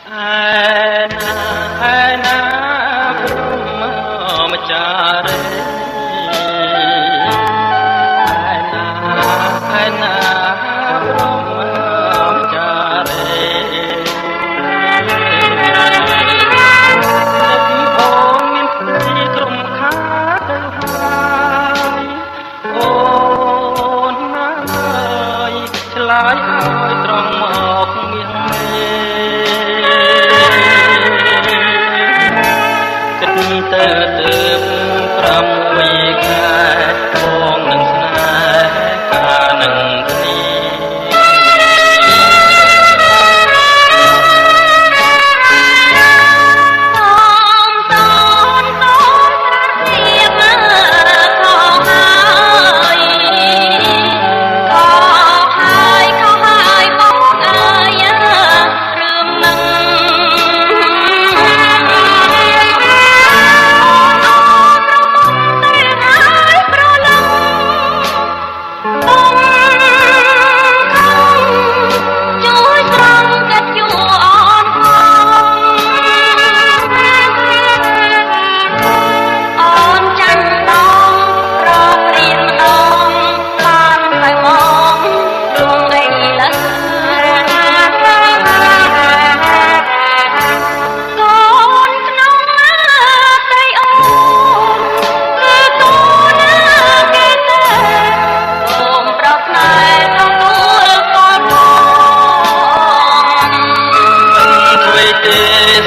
ឯណាព្រមម្ចាស់រេឯណាព្រមម្ចាស់រេអូនមានភ្លីក្រុមខាទៅហើយអូនណាយឆ្លើយឲ្យត្រង់មកមានមេទៅ6 ខែបងនឹងស្នេហ៍ការនឹងគ្នា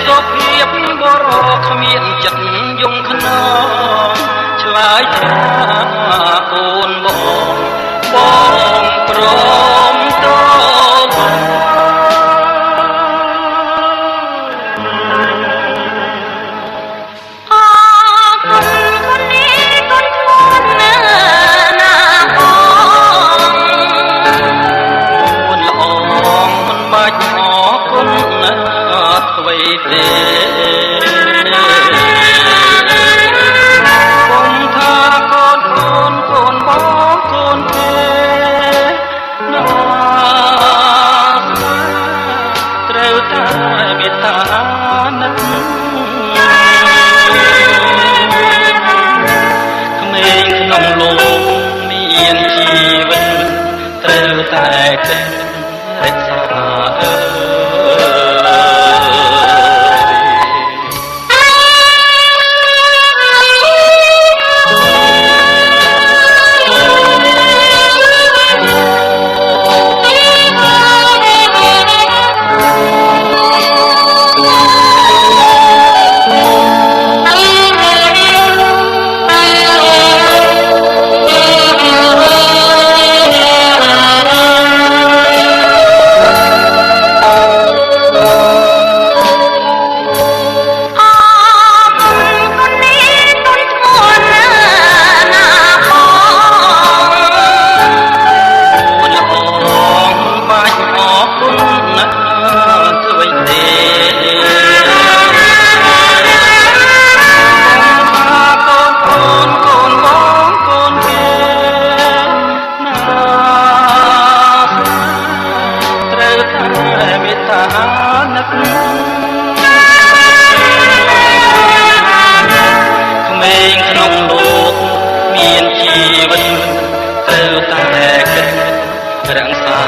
សុភាពបរោគ្មានចិត្តយងខ្នងឆ្លើយថាអូនបងព្រមតបអ្វីទេកុំថាកូនបងកូនទេណាត្រូវតែមេត្តាណាស់ក្មេងក្នុងលោកមានជីវិតត្រូវតែចេះរក្សាក្មេងក្នុងលោកមានជីវិតត្រូវតែគិតរក្សា